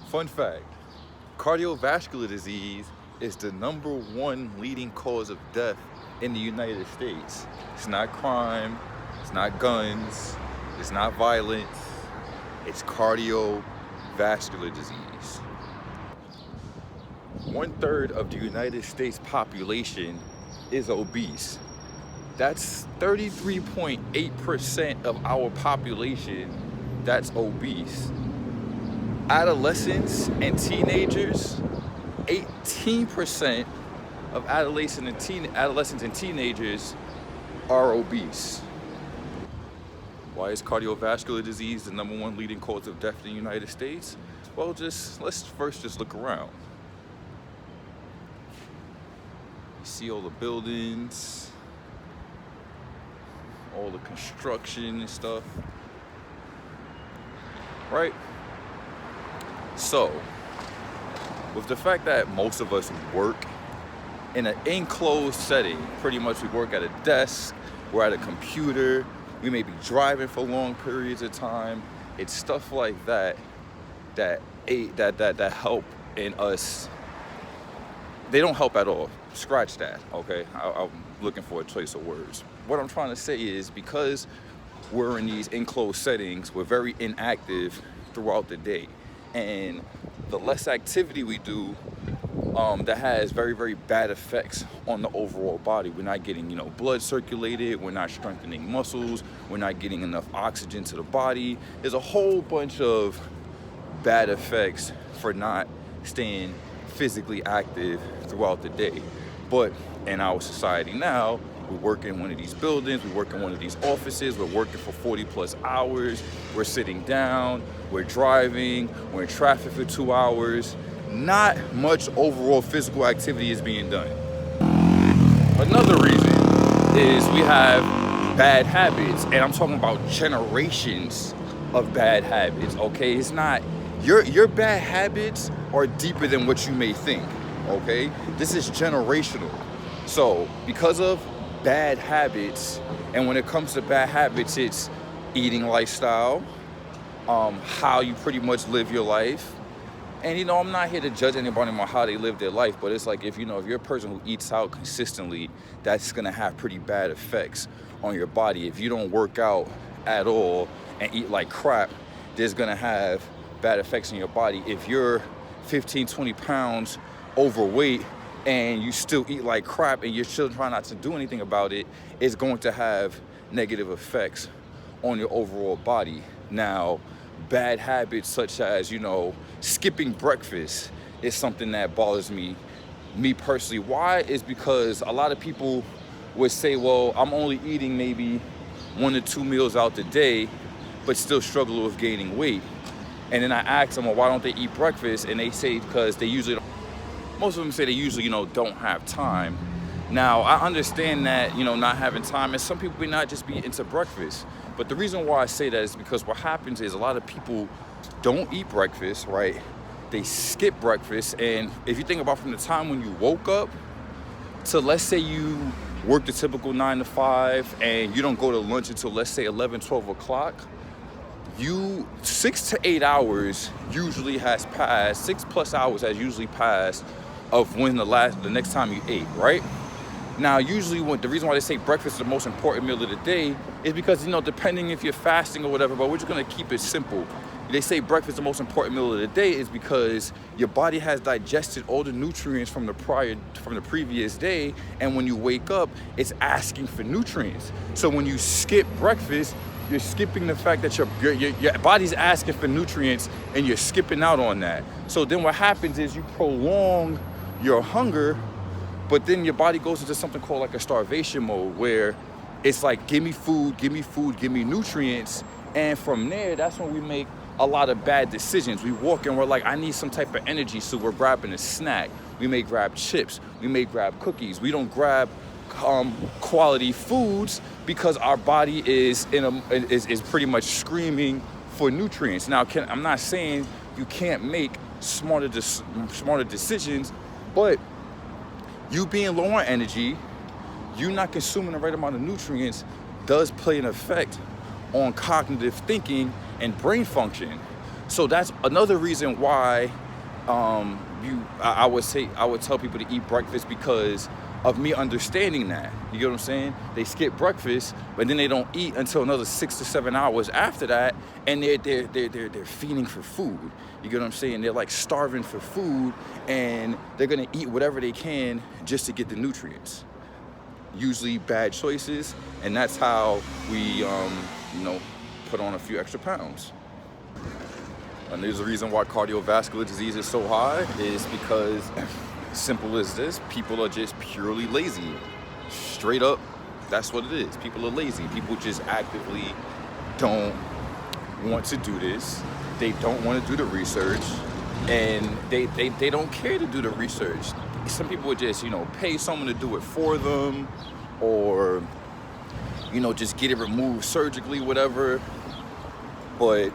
Fun fact, cardiovascular disease is the #1 leading cause of death in the United States. It's not crime, it's not guns, it's not violence, it's cardiovascular disease. 1/3 of the United States population is obese. That's 33.8% of our population that's obese. Adolescents and teenagers, 18% of adolescents and teenagers are obese. Why is cardiovascular disease the #1 leading cause of death in the United States? Well, let's first look around. You see all the buildings, all the construction and stuff, right? So, with the fact that most of us work in an enclosed setting, pretty much we work at a desk, we're at a computer, we may be driving for long periods of time. It's stuff like that that help in us. They don't help at all. Scratch that, okay? I'm looking for a choice of words. What I'm trying to say is because we're in these enclosed settings, we're very inactive throughout the day. And the less activity we do, that has very, very bad effects on the overall body. We're not getting, blood circulated. We're not strengthening muscles. We're not getting enough oxygen to the body. There's a whole bunch of bad effects for not staying physically active throughout the day. But in our society now, we work in one of these buildings, we work in one of these offices, we're working for 40+ hours, we're sitting down, we're driving, we're in traffic for 2 hours. Not much overall physical activity is being done. Another reason is we have bad habits, and I'm talking about generations of bad habits, okay? It's not, your bad habits are deeper than what you may think, okay? This is generational. So because of bad habits, and when it comes to bad habits, it's eating lifestyle, how you pretty much live your life. And I'm not here to judge anybody on how they live their life, but it's like if you're a person who eats out consistently, that's gonna have pretty bad effects on your body. If you don't work out at all and eat like crap, there's gonna have bad effects on your body. If you're 15, 20 pounds overweight and you still eat like crap and you're still trying not to do anything about it, it's going to have negative effects on your overall body. Now, bad habits such as, skipping breakfast is something that bothers me personally. Why? Is because a lot of people would say, well, I'm only eating maybe 1 to 2 meals out the day, but still struggle with gaining weight. And then I ask them, well, why don't they eat breakfast? And they say because most of them say they usually, don't have time. Now, I understand that, not having time, and some people may not just be into breakfast. But the reason why I say that is because what happens is a lot of people don't eat breakfast, right? They skip breakfast. And if you think about from the time when you woke up to, let's say you work the typical 9 to 5 and you don't go to lunch until, let's say 11, 12 o'clock, 6 to 8 hours usually has passed, 6+ hours has usually passed of when the next time you ate, right? Now, usually the reason why they say breakfast is the most important meal of the day is because, depending if you're fasting or whatever, but we're just gonna keep it simple. They say breakfast is the most important meal of the day is because your body has digested all the nutrients from the previous day, and when you wake up, it's asking for nutrients. So when you skip breakfast, you're skipping the fact that your body's asking for nutrients and you're skipping out on that. So then what happens is you prolong your hunger, but then your body goes into something called like a starvation mode where it's like, give me food, give me nutrients. And from there, that's when we make a lot of bad decisions. We walk and we're like, I need some type of energy, so we're grabbing a snack. We may grab chips, we may grab cookies. We don't grab quality foods because our body is pretty much screaming for nutrients. Now, I'm not saying you can't make smarter decisions, but you being low on energy, you not consuming the right amount of nutrients does play an effect on cognitive thinking and brain function. So that's another reason why I would tell people to eat breakfast, because of me understanding that. You get what I'm saying? They skip breakfast, but then they don't eat until another 6 to 7 hours after that, and they're feeding for food. You get what I'm saying? They're like starving for food, and they're gonna eat whatever they can just to get the nutrients. Usually bad choices, and that's how we put on a few extra pounds. And there's a reason why cardiovascular disease is so high, is because, simple as this, people are just purely lazy. Straight up, that's what it is. People are lazy. People just actively don't want to do this. They don't want to do the research, and they don't care to do the research. Some people would just, pay someone to do it for them, or, just get it removed surgically, whatever. But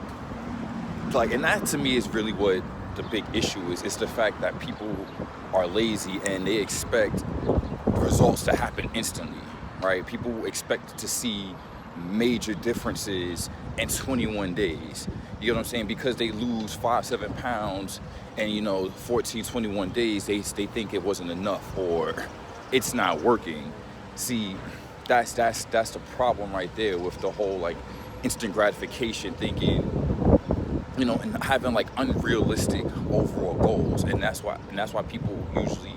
and that to me is really what the big issue is. It's the fact that people are lazy and they expect results to happen instantly, right? People expect to see major differences in 21 days. You know what I'm saying? Because they lose 5-7 pounds and 14, 21 days, they think it wasn't enough, or it's not working. See, that's the problem right there with the whole instant gratification thinking, and having unrealistic overall goals, and that's why people usually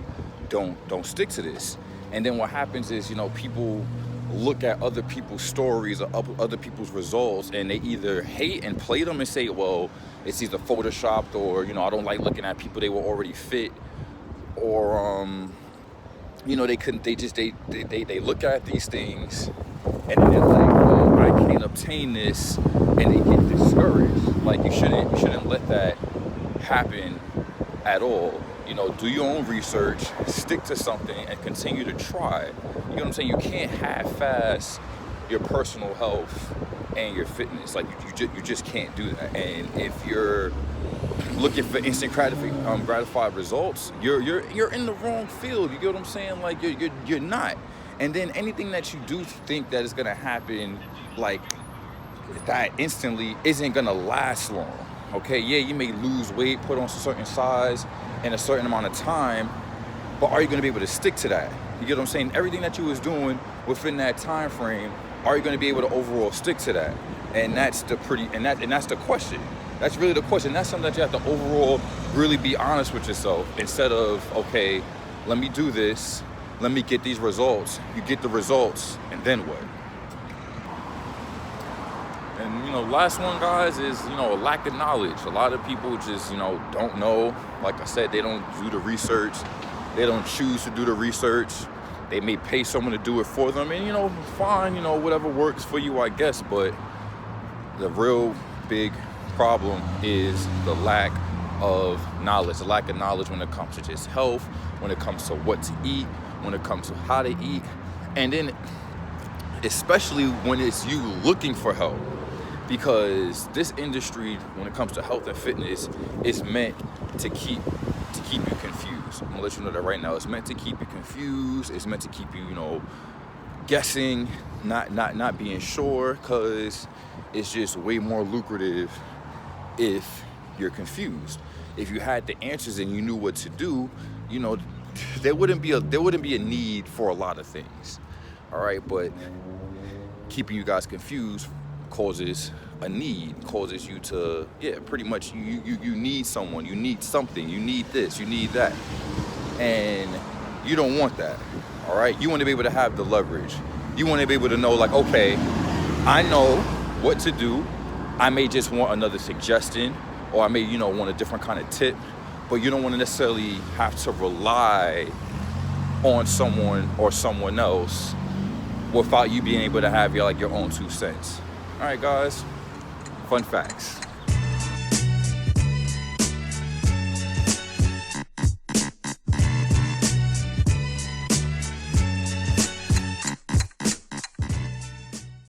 don't stick to this. And then what happens is, people look at other people's stories or other people's results, and they either hate and play them and say, well, it's either photoshopped, or I don't like looking at people, they were already fit, or they look at these things and then they're like, well, I can't obtain this, and they get discouraged. You shouldn't let that happen at all. Do your own research, stick to something, and continue to try. You know what I'm saying? You can't half-ass your personal health and your fitness. You just can't do that. And if you're looking for instant gratified results, you're in the wrong field. You get what I'm saying? You're not. And then anything that you do think that is gonna happen that instantly isn't gonna last long. Okay, yeah, you may lose weight, put on a certain size in a certain amount of time, but are you gonna be able to stick to that? You get what I'm saying? Everything that you was doing within that time frame, are you gonna be able to overall stick to that? And that's the question. That's really the question. That's something that you have to overall really be honest with yourself, instead of, okay, let me do this, let me get these results. You get the results, and then what? And last one, guys, is a lack of knowledge. A lot of people just don't know. Like I said, they don't do the research. They don't choose to do the research. They may pay someone to do it for them, and fine, whatever works for you, I guess. But the real big problem is the lack of knowledge. The lack of knowledge when it comes to just health, when it comes to what to eat, when it comes to how to eat, and then especially when it's you looking for help. Because this industry, when it comes to health and fitness, is meant to keep you confused. I'm gonna let you know that right now. It's meant to keep you confused. It's meant to keep you, guessing, not being sure, because it's just way more lucrative if you're confused. If you had the answers and you knew what to do, there wouldn't be a need for a lot of things. All right, but keeping you guys confused causes a need, causes you to, pretty much you need someone, you need something, you need this, you need that, and you don't want that. All right, you want to be able to have the leverage. You want to be able to know, okay, I know what to do. I may just want another suggestion, or I may want a different kind of tip, but you don't want to necessarily have to rely on someone or someone else without you being able to have your own 2 cents. All right, guys, fun facts.